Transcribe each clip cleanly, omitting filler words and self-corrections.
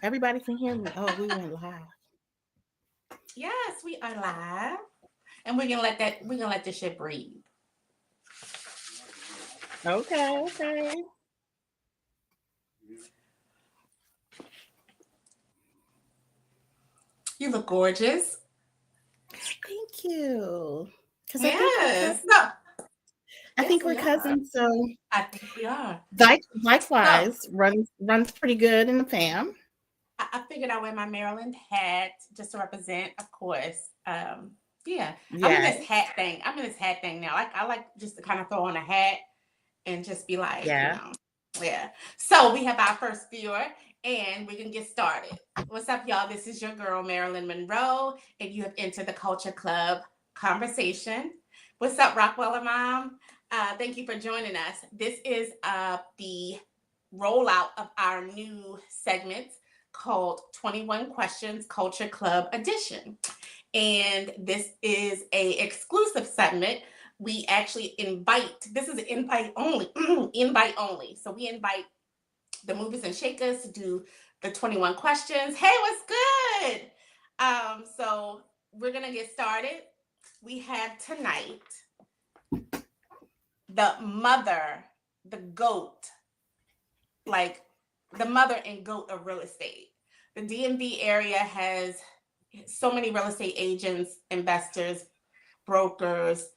Everybody can hear me. Oh, we went live. Yes, we are live, and we're gonna let this shit breathe. Okay, okay. You look gorgeous. Thank you. Because I think we're Yes. cousins. No. I Yes, think we're we are. cousins. So I think we are. So likewise, runs pretty good in the fam. I figured I wear my Maryland hat just to represent, of course. Yeah, I'm in Yeah, this hat thing. I'm in this hat thing now. Like I like just to kind of throw on a hat and just be like, yeah. yeah. So we have our first viewer, and we can get started. What's up, y'all? This is your girl Marilyn Monroe, and you have entered the Culture Club conversation. What's up, Rockwell Mom? Thank you for joining us. This is the rollout of our new segment called 21 Questions Culture Club Edition. And this is a exclusive segment. We actually invite, this is an invite only, invite only. So we invite the movers and shakers to do the 21 questions. Hey, what's good? So we're gonna get started. We have tonight the mother, the goat, like the mother and goat of real estate. The DMV area has so many real estate agents, investors, brokers,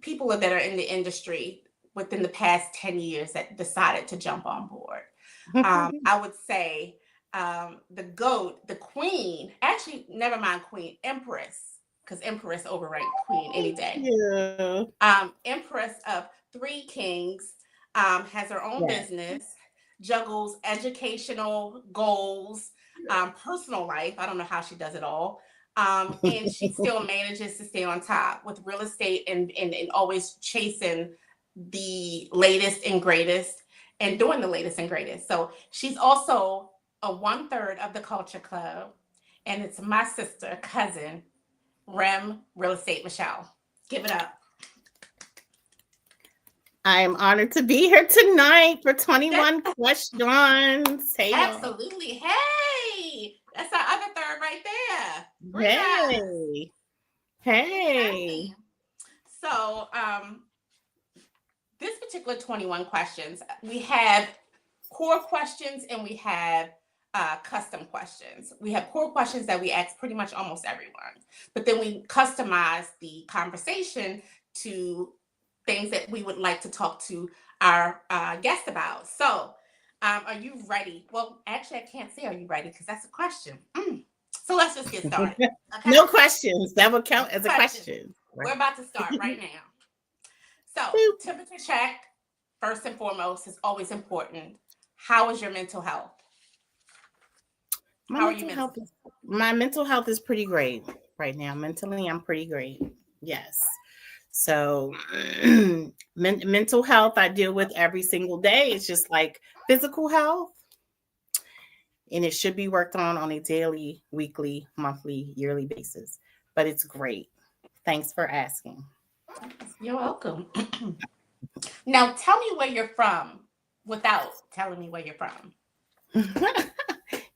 people that are in the industry within the past 10 years that decided to jump on board. I would say the GOAT, the queen, actually, never mind queen, empress, because empress overrank queen any day. Yeah. Empress of three kings, has her own Yeah. business, juggles educational goals, personal life. I don't know how she does it all. And she still manages to stay on top with real estate and always chasing the latest and greatest and doing the latest and greatest. So she's also a 1/3 of the Culture Club. And it's my sister, cousin, Rem Real Estate Michelle. Give it up. I am honored to be here tonight for That, 21 questions. Hey, y'all. absolutely. Hey, that's our other third right there. Bring us. Hey. Hey. Okay. So, this particular 21 questions, we have core questions and we have custom questions. We have core questions that we ask pretty much almost everyone, but then we customize the conversation to things that we would like to talk to our guest about. So, are you ready? Well, actually, I can't say are you ready because that's a question. So let's just get started. Okay. No questions. That would count as a Question. question. We're about to start right now. So, Boop. temperature check, first and foremost, is always important. How is your mental health? My How are you mental health mentally? is my mental health is pretty great right now. Mentally, I'm pretty great. Yes. So mental health I deal with every single day. It's just like physical health, and it should be worked on a daily, weekly, monthly, yearly basis. But it's great. Thanks for asking. You're welcome. Now, tell me where you're from without telling me where you're from.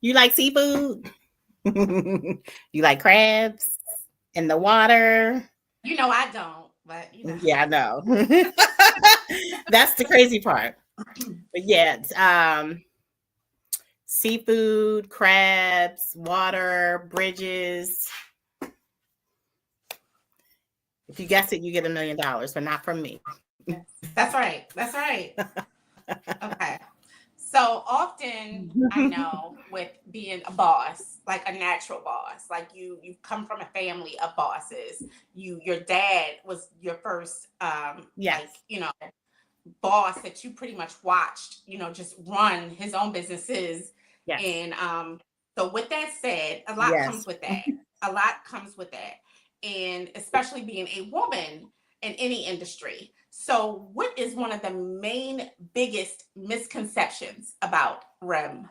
You like seafood? You like crabs in the water? You know I don't, but Yeah, I know. That's the crazy part. But yeah, seafood, crabs, water, bridges. If you guess it, you get $1 million, but not from me. yes, that's right. That's right. Okay. So often I know with being a boss, like a natural boss, like you come from a family of bosses. Your dad was your first Yes, like, boss that you pretty much watched, just run his own businesses. yes, And so with that said, a lot comes yes. with that. A lot comes with that. And especially being a woman in any industry. So what is one of the main biggest misconceptions about REM?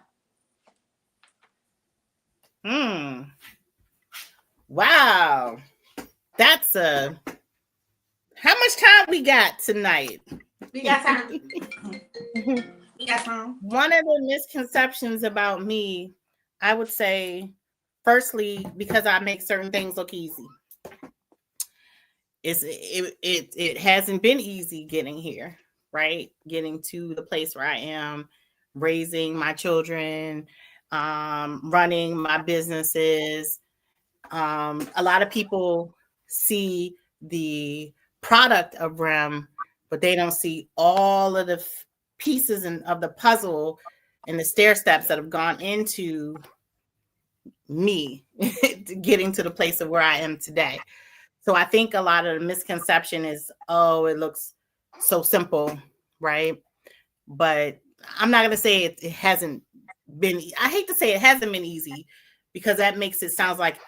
Hmm. Wow. That's a how much time we got tonight? We got time. We got time. One of the misconceptions about me, I would say, firstly, because I make certain things look easy. It hasn't been easy getting here, right? Getting to the place where I am, raising my children, running my businesses. A lot of people see the product of REM, but they don't see all of the pieces of the puzzle and the stair steps that have gone into me getting to the place of where I am today. So I think a lot of the misconception is, oh, it looks so simple, right? But I'm not going to say it hasn't been. I hate to say it hasn't been easy because that makes it sound like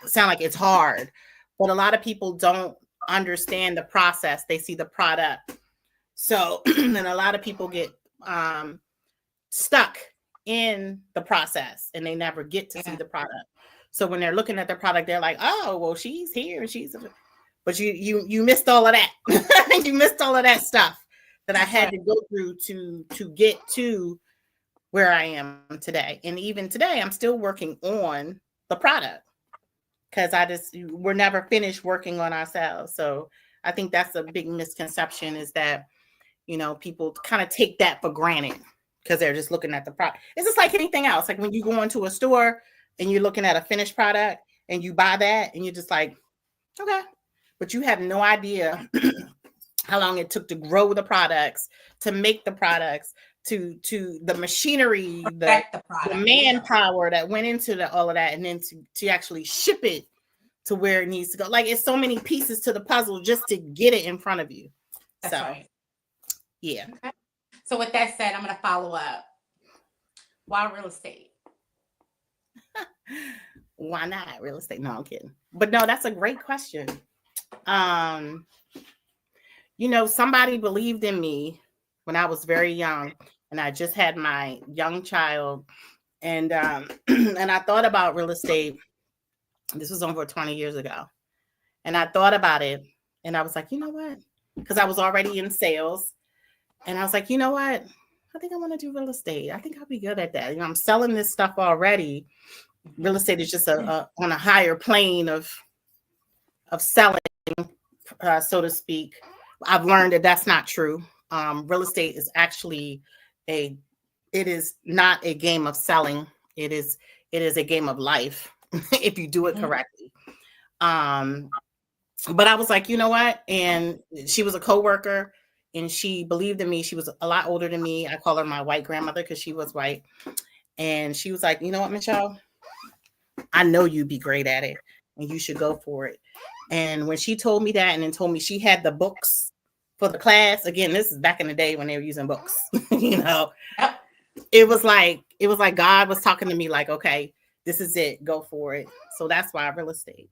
it's hard. But a lot of people don't understand the process. They see the product. So and a lot of people get stuck in the process and they never get to see the product. So when they're looking at the product, they're like, oh, well, she's here and but you missed all of that. You missed all of that stuff that I had to go through to get to where I am today. And even today, I'm still working on the product because we're never finished working on ourselves. So I think that's a big misconception is that, people kind of take that for granted because they're just looking at the product. It's just like anything else. Like when you go into a store and you're looking at a finished product and you buy that and you're just like, okay. But you have no idea how long it took to grow the products, to make the products, to the machinery, the manpower that went into all of that, and then to actually ship it to where it needs to go. Like it's so many pieces to the puzzle just to get it in front of you. That's right. Yeah. Okay. So with that said, I'm going to follow up. Why real estate? Why not real estate? No, I'm kidding. But no, that's a great question. Somebody believed in me when I was very young and I just had my young child and and I thought about real estate. This was over 20 years ago. And I thought about it and I was like, you know what? Because I was already in sales and I was like, you know what? I think I want to do real estate. I think I'll be good at that. I'm selling this stuff already. Real estate is just on a higher plane of selling, so to speak. I've learned that that's not true. Real estate is actually it is not a game of selling. It is a game of life if you do it correctly. But I was like, you know what? And she was a coworker and she believed in me. She was a lot older than me. I call her my white grandmother because she was white. And she was like, you know what, Michelle? I know you'd be great at it and you should go for it. And when she told me that and then told me she had the books for the class, again, this is back in the day when they were using books, it was like God was talking to me like, okay, this is it. Go for it. So that's why real estate.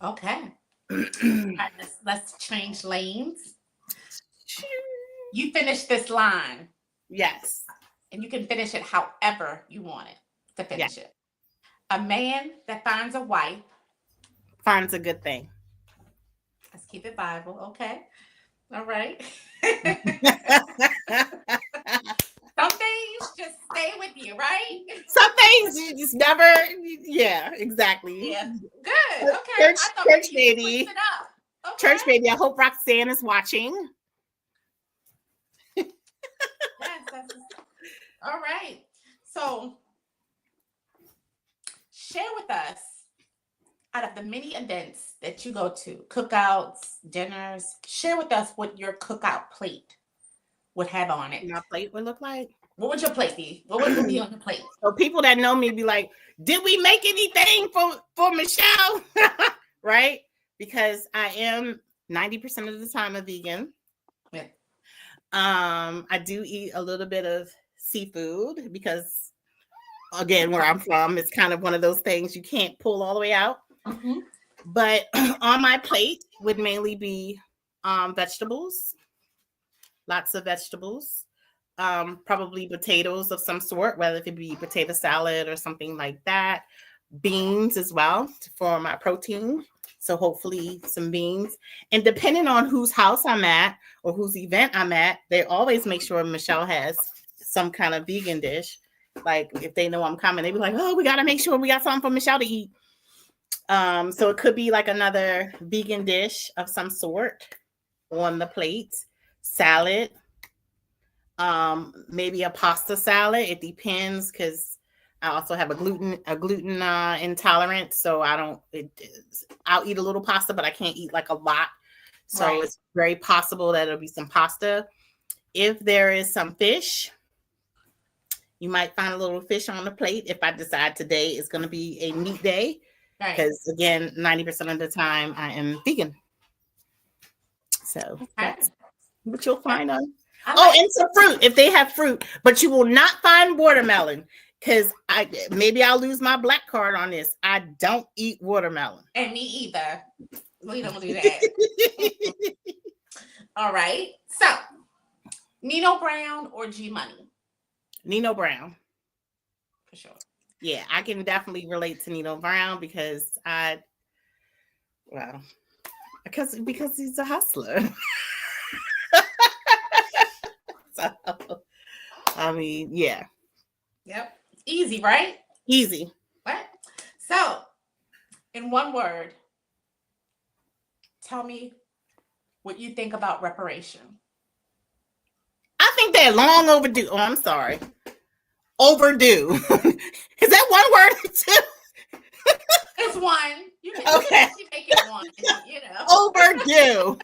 Okay. Right, let's change lanes. You finish this line. Yes. And you can finish it however you want it to finish it. A man that finds a wife finds a good thing. Let's keep it Bible. Okay. All right. Some things just stay with you, right? Some things you just never, yeah, exactly. Yeah. Good. Okay. Church baby. Okay. Church baby. I hope Roxanne is watching. Yes. All right. So share with us, out of the many events that you go to, cookouts, dinners, share with us what your cookout plate would have on it. My plate would look like? What would your plate be? What would be on your plate? So people that know me be like, did we make anything for Michelle? Right? Because I am 90% of the time a vegan. Yeah. I do eat a little bit of seafood because, again, where I'm from, it's kind of one of those things you can't pull all the way out. Mm-hmm. But on my plate would mainly be vegetables, lots of vegetables, probably potatoes of some sort, whether it be potato salad or something like that. Beans as well for my protein. So hopefully some beans. And depending on whose house I'm at or whose event I'm at, they always make sure Michelle has some kind of vegan dish. Like if they know I'm coming, they be like, "Oh, we gotta make sure we got something for Michelle to eat." So it could be like another vegan dish of some sort on the plate, salad, maybe a pasta salad. It depends because I also have a gluten intolerance, so I'll eat a little pasta, but I can't eat like a lot. So Right. it's very possible that it'll be some pasta. If there is some fish, you might find a little fish on the plate if I decide today is going to be a meat day. Right. Because again, 90% of the time I am vegan. So Okay. that's what you'll find on. And some fruit if they have fruit, but you will not find watermelon because maybe I'll lose my black card on this. I don't eat watermelon. And me either. We don't do that. All right. So, Nino Brown or G Money? Nino Brown. For sure. Yeah, I can definitely relate to Nino Brown because he's a hustler. So, I mean, yeah. Yep. Easy, right? Easy. What? So, in one word, tell me what you think about reparation. I think they're long overdue. Oh, I'm sorry. Overdue. Is that one word too? It's one. You can make it one. Overdue.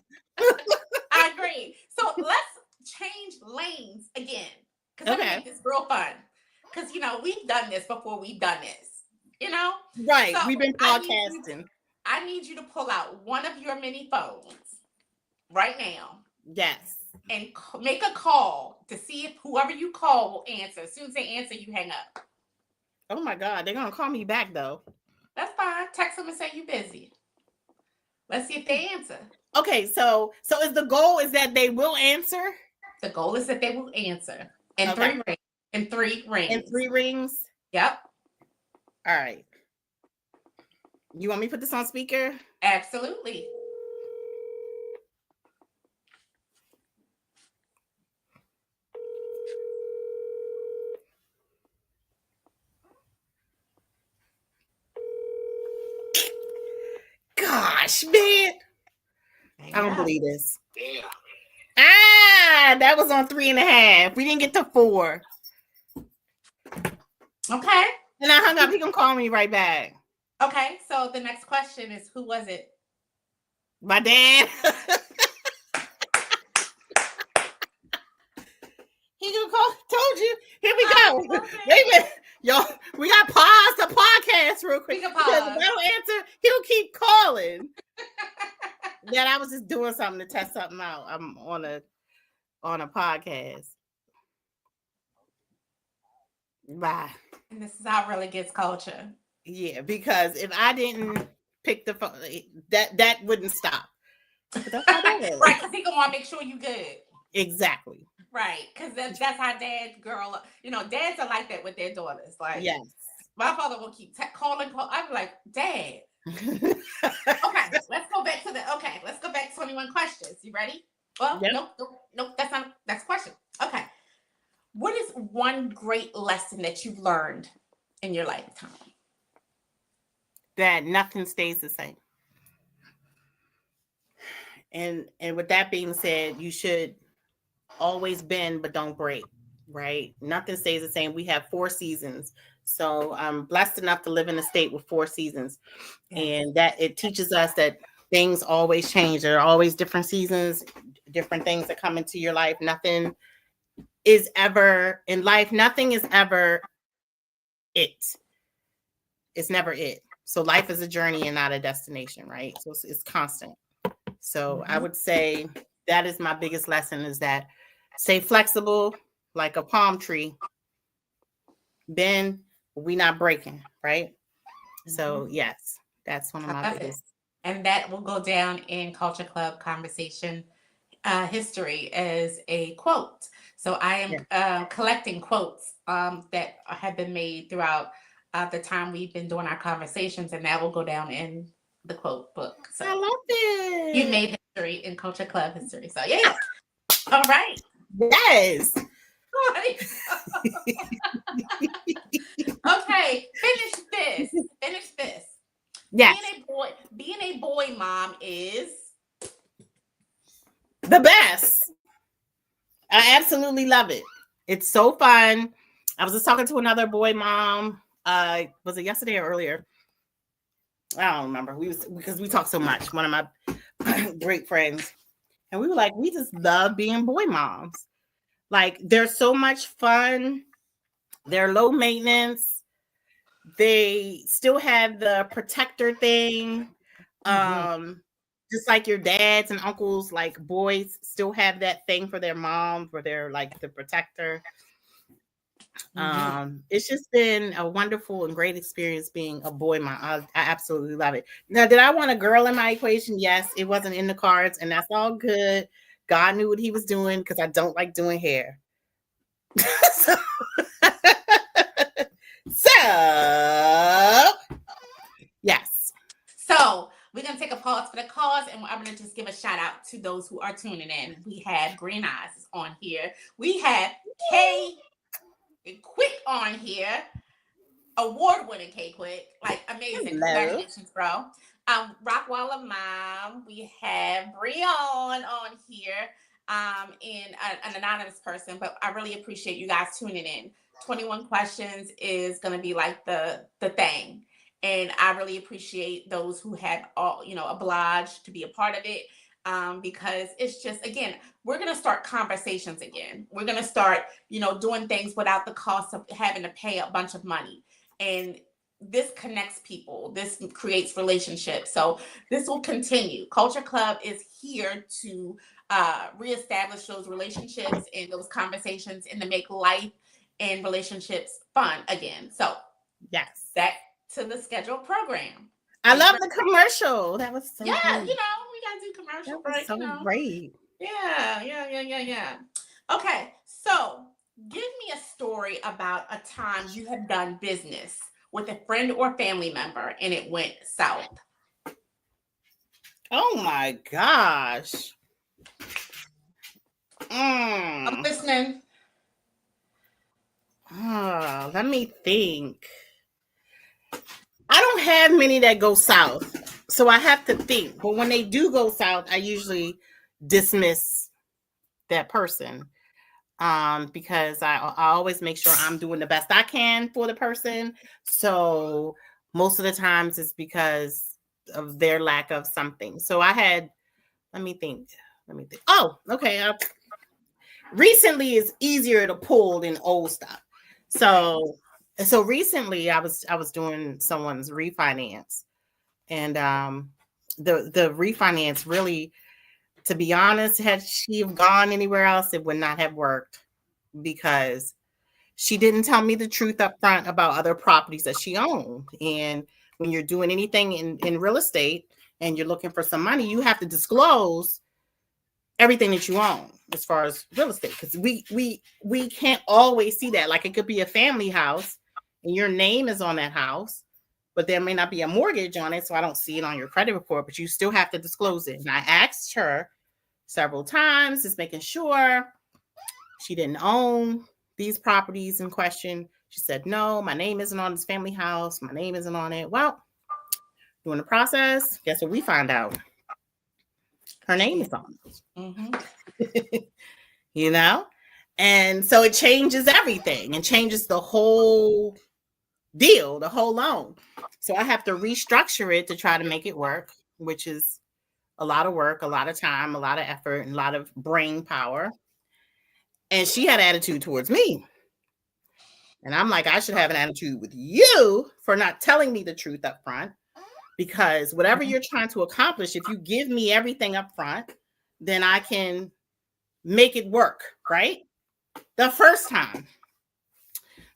I agree. So let's change lanes again. Because I make this real fun. Because we've done this before we've done this. Right. So we've been podcasting. I need you to pull out one of your mini phones right now. Yes. And make a call to see if whoever you call will answer. As soon as they answer, you hang up. Oh my God, they're gonna call me back though. That's fine. Text them and say you're busy. Let's see if they answer. Okay, so is the goal is that they will answer? The goal is that they will answer in 3 rings. In 3 rings. In 3 rings? Yep. All right. You want me to put this on speaker? Absolutely. Gosh, man. I don't believe this. Yeah. That was on 3.5. We didn't get to 4. Okay. And I hung up. He gonna call me right back. Okay. So the next question is, who was it? My dad. He gonna call. Told you. Here we go. Wait a minute. Y'all, we got pause the podcast real quick. We can pause. Because if I don't answer, he'll keep calling. That I was just doing something to test something out. I'm on a podcast. Bye. And this is how it really gets culture. Yeah, because if I didn't pick the phone, that wouldn't stop. But that's how that is. Right, because he gonna want to make sure you good. Exactly. Right, because that's how dads are like that with their daughters. Like, yes, my father will keep calling. I'm like, Dad. Okay, let's go back to 21 questions. You ready? Well, yep. Nope. That's a question. Okay. What is one great lesson that you've learned in your lifetime? That nothing stays the same. And with that being said, you should always bend, but don't break, right? Nothing stays the same. We have 4 seasons. So I'm blessed enough to live in a state with 4 seasons. And that it teaches us that things always change. There are always different seasons, different things that come into your life. Nothing is ever in life. Nothing is ever it. It's never it. So life is a journey and not a destination, right? So it's constant. So I would say that is my biggest lesson is that stay flexible like a palm tree. Bend, we not breaking, right? So yes, that's one of my biggest. And that will go down in Culture Club conversation history as a quote. So I am collecting quotes that have been made throughout the time we've been doing our conversations, and that will go down in the quote book. So I love it. You made history in Culture Club history. So yeah. All right. Yes. Okay, finish this. Finish this. Yes, Being a boy mom is the best. I absolutely love it. It's so fun. I was just talking to another boy mom. Was it yesterday or earlier? I don't remember. We was because we talk so much. One of my great friends, and we were like, we just love being boy moms. Like they're so much fun. They're low maintenance. They still have the protector thing. mm-hmm, Just like your dads and uncles, like boys still have that thing for their moms where they're like the protector. mm-hmm. It's just been a wonderful and great experience being a boy mom. I absolutely love it. Now, did I want a girl in my equation? Yes, it wasn't in the cards, and that's all good. God knew what he was doing because I don't like doing hair. so, so, yes. So we're gonna take a pause for the cause, and I'm gonna just give a shout out to those who are tuning in. We have Green Eyes on here. We have K Quick on here. Award-winning K Quick. Like amazing. Hello. Congratulations, bro. Rockwalla Mom. We have Breon on here. And an anonymous person, but I really appreciate you guys tuning in. 21 questions is gonna be like the thing. And I really appreciate those who have all, obliged to be a part of it. Because it's just, again, we're going to start conversations again. We're going to start, doing things without the cost of having to pay a bunch of money. And this connects people. This creates relationships. So this will continue. Culture Club is here to reestablish those relationships and those conversations and to make life and relationships fun again. So Yes. back to the scheduled program. I love the commercial. That was so yeah, great. we gotta do commercial That was break. so great. Yeah. Okay, so give me a story about a time you have done business with a friend or family member and it went south. Oh my gosh. I'm listening. Let me think. I don't have many that go south, so I have to think. But when they do go south, I usually dismiss that person because I always make sure I'm doing the best I can for the person. So most of the times it's because of their lack of something. So I had, let me think. Oh, okay. Recently it's easier to pull than old stuff. So recently I was doing someone's refinance, and the refinance really, to be honest, had she have gone anywhere else, it would not have worked because she didn't tell me the truth up front about other properties that she owned. And when you're doing anything in real estate and you're looking for some money, you have to disclose everything that you own as far as real estate, because we can't always see that. Like it could be a family house and your name is on that house, but there may not be a mortgage on it, so I don't see it on your credit report, but you still have to disclose it. And I asked her several times, just making sure she didn't own these properties in question. She said, no, my name isn't on this family house, my name isn't on it. Well, during the process, guess what we find out? Her name is on it. Mm-hmm. You know? And so it changes everything and changes the whole deal, the whole loan. So I have to restructure it to try to make it work, which is a lot of work, a lot of time, a lot of effort, and a lot of brain power. And she had attitude towards me. And I'm like, I should have an attitude with you for not telling me the truth up front. Because whatever you're trying to accomplish, if you give me everything up front, then I can make it work, right? The first time.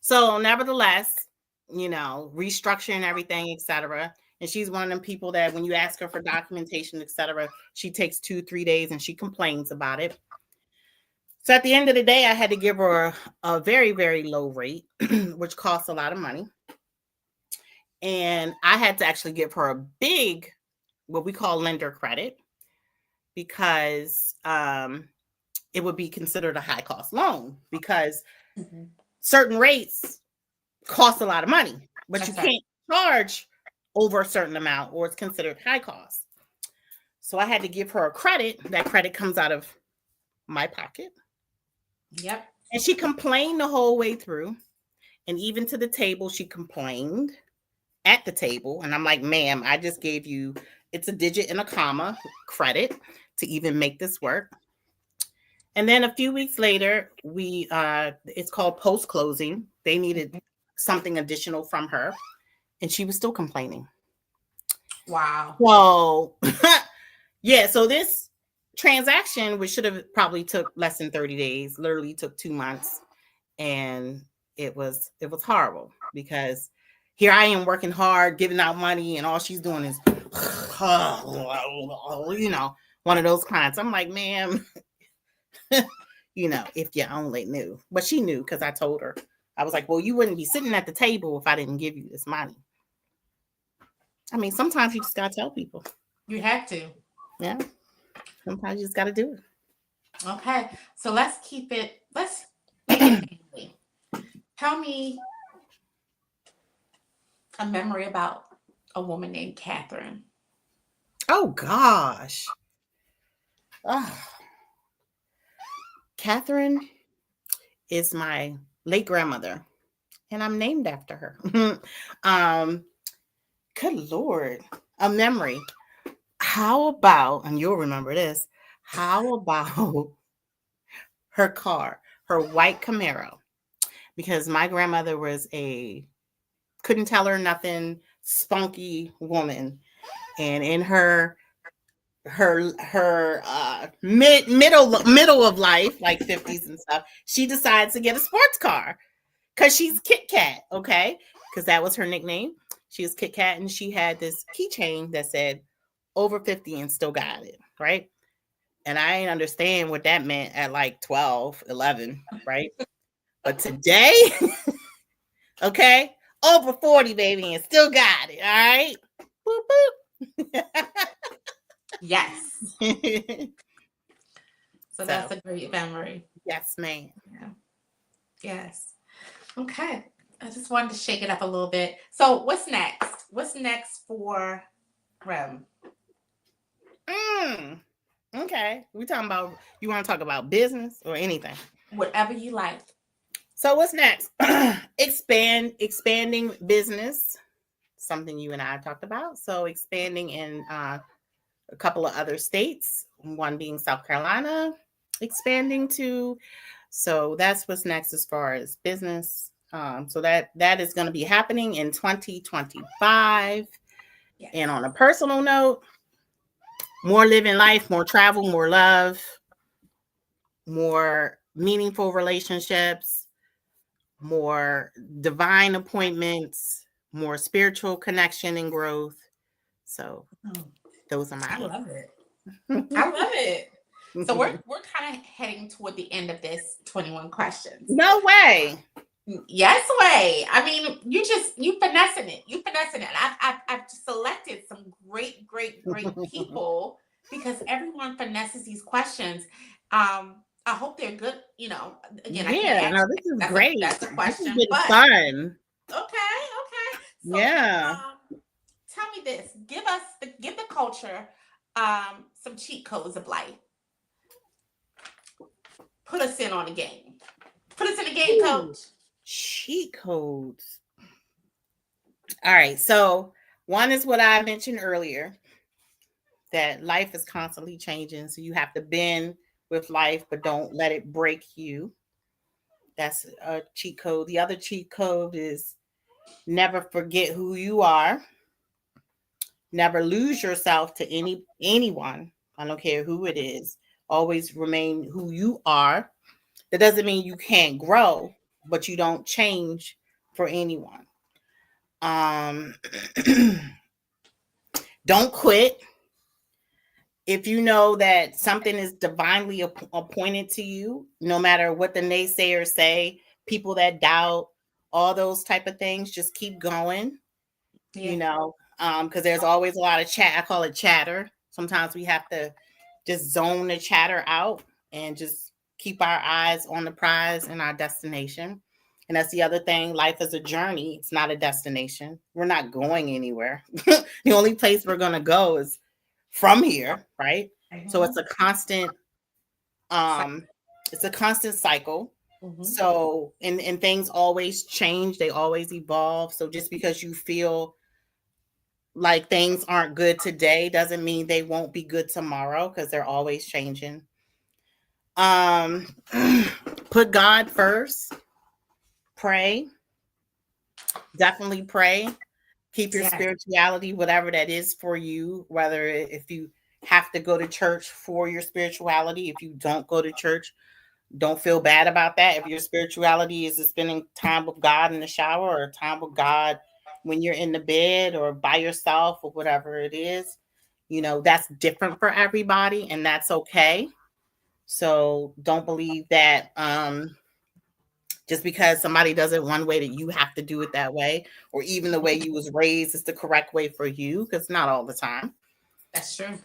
So nevertheless, restructuring everything, etc. And she's one of them people that when you ask her for documentation, etc., she takes 2-3 days and she complains about it. So at the end of the day, I had to give her a very, very low rate, which costs a lot of money. And I had to actually give her a big, what we call lender credit, because it would be considered a high cost loan, because certain rates costs a lot of money, but you That's right. can't charge over a certain amount or it's considered high cost. So I had to give her a credit. That credit comes out of my pocket. Yep. And she complained the whole way through. And even to the table, she complained at the table. And I'm like, ma'am, I just gave you, it's a digit and a comma credit to even make this work. And then a few weeks later, it's called post closing. They needed something additional from her, and she was still complaining. Wow. So, yeah, so this transaction, which should have probably took less than 30 days, literally took 2 months, and it was horrible because here I am working hard, giving out money, and all she's doing is, one of those clients. I'm like, ma'am, if you only knew. But she knew because I told her. I was like, well, you wouldn't be sitting at the table if I didn't give you this money. I mean, sometimes you just got to tell people. You have to. Yeah. Sometimes you just got to do it. Okay. So let's make it family. Tell me a memory about a woman named Catherine. Oh, gosh. Catherine is my late grandmother, and I'm named after her. Good Lord. A memory. How about, and you'll remember this, how about her car, her white Camaro? Because my grandmother was couldn't tell her nothing, spunky woman. And in her middle of life, like 50s and stuff, she decides to get a sports car because she's Kit Kat, okay? Because that was her nickname. She was Kit Kat, and she had this keychain that said over 50 and still got it, right? And I didn't understand what that meant at like 12, 11, right? But today, okay, over 40, baby, and still got it, all right? Boop, boop. Yes. So that's a great memory. Yes, ma'am. Yeah. Yes. Okay. I just wanted to shake it up a little bit. So what's next? What's next for Rem? Okay. You want to talk about business or anything? Whatever you like. So what's next? Expanding business. Something you and I talked about. So expanding in a couple of other states, one being South Carolina, expanding to. So that's what's next as far as business. So that is going to be happening in 2025. Yes. And on a personal note, more living life, more travel, more love, more meaningful relationships, more divine appointments, more spiritual connection and growth. So those are my. I love it. I love it. So we're kind of heading toward the end of this 21 questions. No way. Yes way. I mean, you finessing it. You finessing it. I've selected some great people because everyone finesses these questions. I hope they're good. Again, this is great. That's a question. This is fun. Okay. So, yeah. Tell me this. Give the culture some cheat codes of life. Put us in on the game. Put us in the game, coach. Cheat codes. All right. So one is what I mentioned earlier, that life is constantly changing. So you have to bend with life, but don't let it break you. That's a cheat code. The other cheat code is never forget who you are. Never lose yourself to anyone. I don't care who it is. Always remain who you are. That doesn't mean you can't grow, but you don't change for anyone. Don't quit. If you know that something is divinely appointed to you, no matter what the naysayers say, people that doubt, all those type of things, just keep going. Yeah. Because there's always a lot of chat. I call it chatter. Sometimes we have to just zone the chatter out and just keep our eyes on the prize and our destination. And that's the other thing. Life is a journey. It's not a destination. We're not going anywhere. The only place we're going to go is from here, right? So Mhm. it's a constant um it's a constant cycle. Mhm. So and things always change, they always evolve. So just because you feel like things aren't good today doesn't mean they won't be good tomorrow, because they're always changing. Um put God first, pray, definitely pray. Keep your Yes. spirituality, whatever that is for you, whether if you have to go to church for your spirituality, if you don't go to church, don't feel bad about that. If your spirituality is spending time with God in the shower, or time with God when you're in the bed or by yourself, or whatever it is, that's different for everybody, and that's okay. So don't believe that just because somebody does it one way that you have to do it that way, or even the way you was raised is the correct way for you, because not all the time. That's true.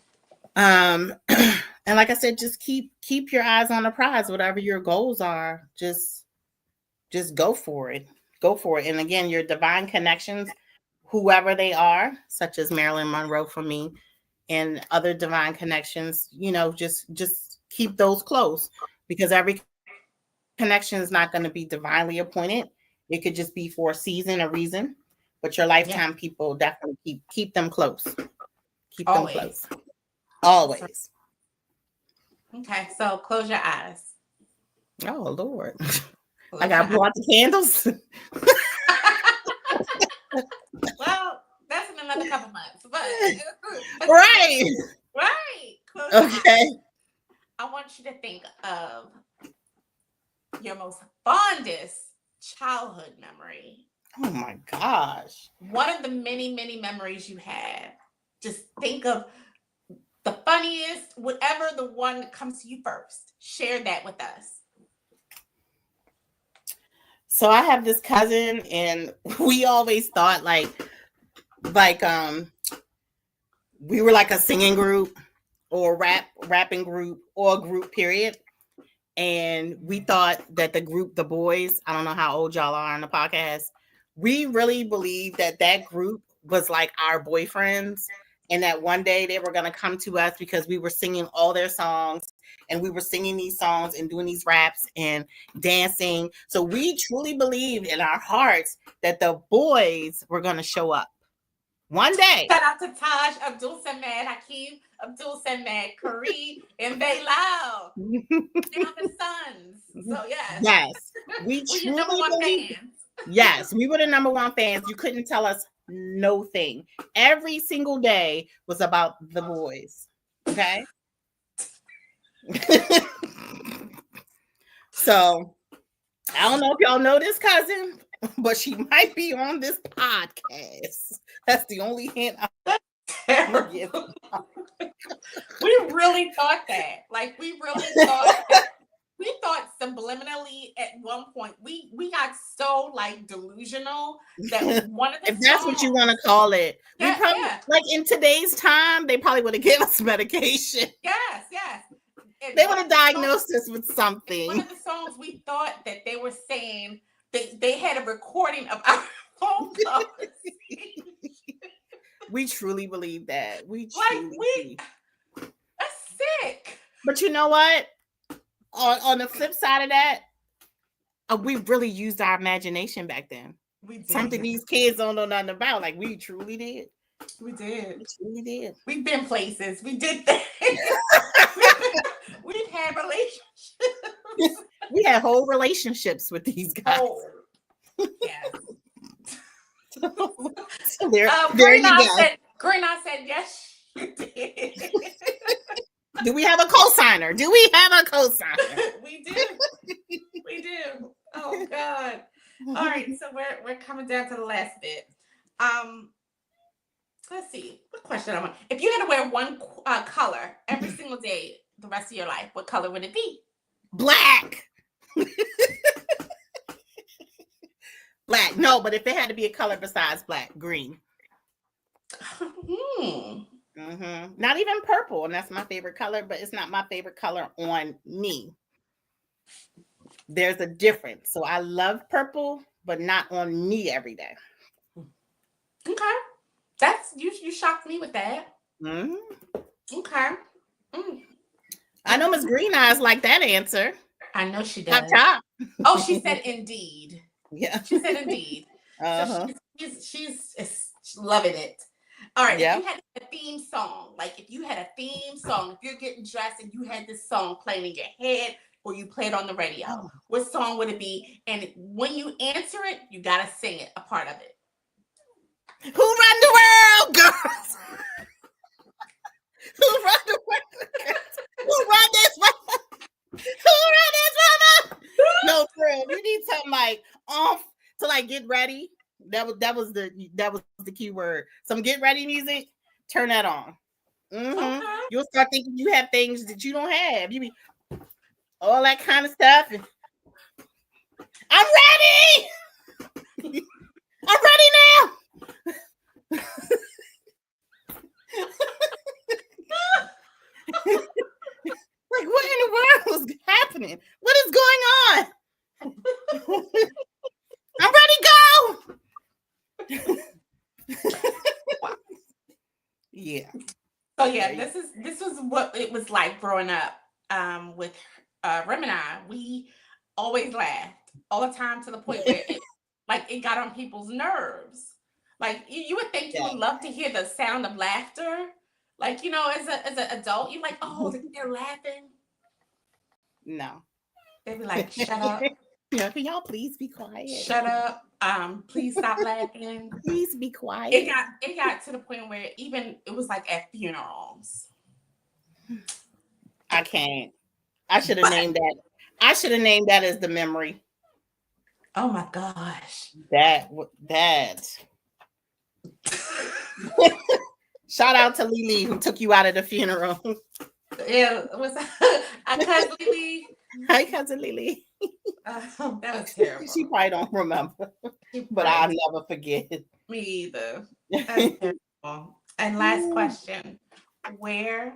And like I said, just keep your eyes on the prize. Whatever your goals are, just go for it. Go for it. And again, your divine connections, whoever they are, such as Marilyn Monroe for me, and other divine connections, just keep those close, because every connection is not going to be divinely appointed. It could just be for a season, a reason. But your lifetime Yeah. people, definitely keep them close. Keep them close. Always. That's right. Always. Okay. So close your eyes. Oh Lord. I Close your gotta eyes. blow out the candles. Well, that's in another couple months, but Right. right. Close your eyes. Okay. I want you to think of your most fondest childhood memory. Oh my gosh. One of the many, many memories you had. Just think of the funniest, whatever the one that comes to you first. Share that with us. So I have this cousin, and we always thought like we were like a singing group, or rapping group, or a group period. And we thought that the group, the boys, I don't know how old y'all are on the podcast, we really believed that that group was like our boyfriends, and that one day they were going to come to us because we were singing all their songs, and we were singing these songs and doing these raps and dancing. So we truly believed in our hearts that the boys were going to show up one day. Shout out to Taj, Abdul Samad, Hakeem, Abdul Samad, Kari, and They Loud. They are the sons. So yes, Yes, we we're your number truly one believe. fans. Yes, we were the number one fans. You couldn't tell us no thing. Every single day was about the boys. Okay. So I don't know if y'all know this cousin, but she might be on this podcast. That's the only hint I'm gonna give. We really thought that. Like we really thought we thought subliminally at one point. We got so like delusional that one of the If that's what you want songs. to call it, we Yeah, probably, yeah, like, in today's time, they probably would have given us medication. yes, yes. And They would have diagnosed us with one something. of the songs we thought that they were saying they had a recording of our phone conversation. We truly believe that. We Like truly we believe. that's sick. But you know what? On the flip side of that, we really used our imagination back then. We Something did. these kids don't know nothing about. Like, we truly did. We did. We truly did. We've been places. We did things. We've had relationships. We had whole relationships with these guys. Oh, yes. So there you go. Green I said, yes, you did. Do we have a cosigner? Do we have a cosigner? We do. We do. Oh God. All right, so we're coming down to the last bit. Let's see. What question I want? If you had to wear one color every single day the rest of your life, what color would it be? Black. Black. No, but if it had to be a color besides black, green. Not even purple, and that's my favorite color, but it's not my favorite color on me. There's a difference. So I love purple, but not on me every day. Okay. That's you shocked me with that. Mhm. Okay. Mm. I know Miss Green Eyes like that answer. I know she Top does. top. Oh, she said indeed. Yeah. She said indeed. So Uh-huh. she's loving it. All right. If Yeah. you had a theme song, like if you had a theme song, if you're getting dressed and you had this song playing in your head or you play it on the radio, Oh. what song would it be? And when you answer it, you gotta sing it, a part of it. Who run the world, girls? Who run the world? Who run this world? Who run this world? No, girl, you need something like to like get ready. That was the key word. Some get ready music. Turn that on. Okay. You'll start thinking you have things that you don't have. You be all that kind of stuff. And, I'm ready. I'm ready now. Like, what in the world is happening? What is going on? I'm ready, go. Yeah. So yeah, this was what it was like growing up with Rem and I. We always laughed all the time to the point where it got on people's nerves. Like you would think you Yeah. would love to hear the sound of laughter. Like, as an adult, you're like, oh, they're laughing. No. They'd be like, shut up. Yeah, can y'all please be quiet? Shut up. Please stop laughing. Please be quiet. It got to the point where even it was like at funerals. I can't. I should have named that. I should have named that as the memory. Oh my gosh. That. Shout out to Lily who took you out of the funeral. Yeah, it was our cousin Lily. Hi, cousin Lily. That was terrible. She probably don't remember, but I'll never forget. Me either. That's terrible. And last question: where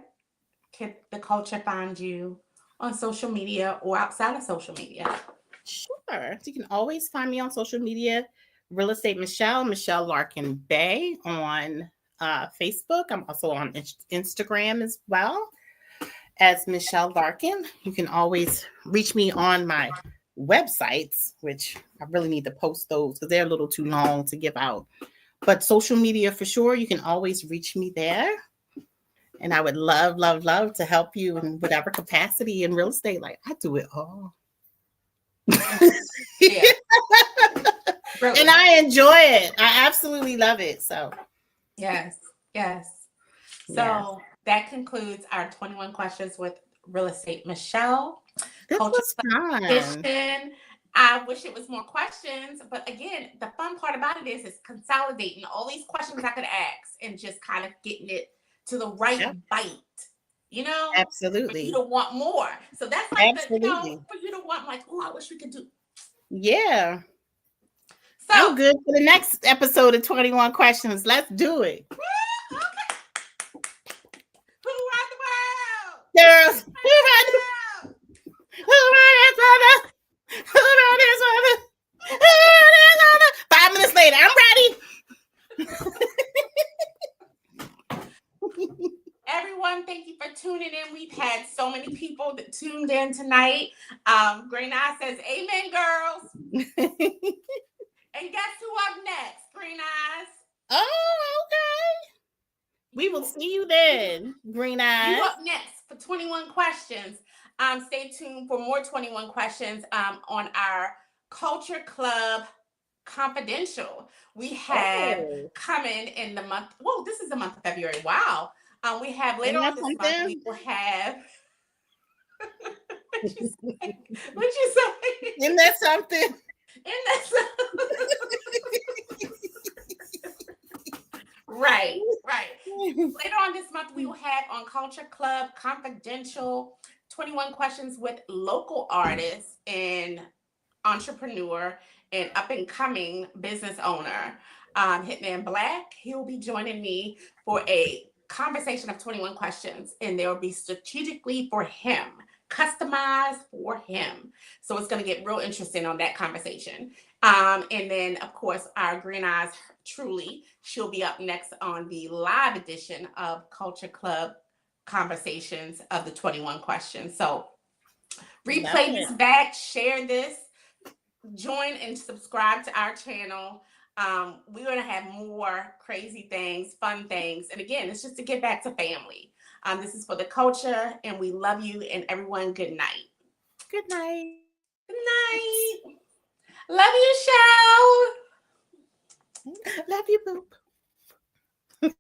can the culture find you on social media or outside of social media? Sure. You can always find me on social media. Real Estate Michelle Larkin Bay on Facebook. I'm also on Instagram as well as Michelle Larkin. You can always reach me on my websites, which I really need to post those because they're a little too long to give out. But social media for sure, you can always reach me there. And I would love, love, love to help you in whatever capacity in real estate. Like I do it all. Yeah. Really. And I enjoy it. I absolutely love it. So yes. So that concludes our 21 questions with Real Estate Michelle. This was fun. I wish it was more questions, but again, the fun part about it is consolidating all these questions I could ask and just kind of getting it to the right bite. Absolutely. For you to want more. So that's like for you to want like, oh, I wish we could do. Yeah. So I'm good for the next episode of 21 Questions. Let's do it. Okay. Who run the world? Girls, who run this world? Who run this world? 5 minutes later, I'm ready. Everyone, thank you for tuning in. We've had so many people that tuned in tonight. Green Eye says, amen, girls. And guess who up next, Green Eyes? Oh, okay. We will see you then, Green Eyes. You up next for 21 questions. Stay tuned for more 21 questions on our Culture Club Confidential. We have coming in the month. Whoa, this is the month of February. Wow. We have later on this month, we will have. What'd you say? Isn't that something? Right. Later on this month, we will have on Culture Club Confidential 21 questions with local artists and entrepreneur and up and coming business owner, Hitman Black. He'll be joining me for a conversation of 21 questions, and they will be strategically for him customized for him. So it's going to get real interesting on that conversation. And then, of course, our Green Eyes Truly, she'll be up next on the live edition of Culture Club Conversations of the 21 Questions. So Love replay this it. back, share this, join and subscribe to our channel. We're going to have more crazy things, fun things. And again, it's just to get back to family. This is for the culture, and we love you. And everyone, good night. Good night. Good night. Love you, Shell. Love you, Boop.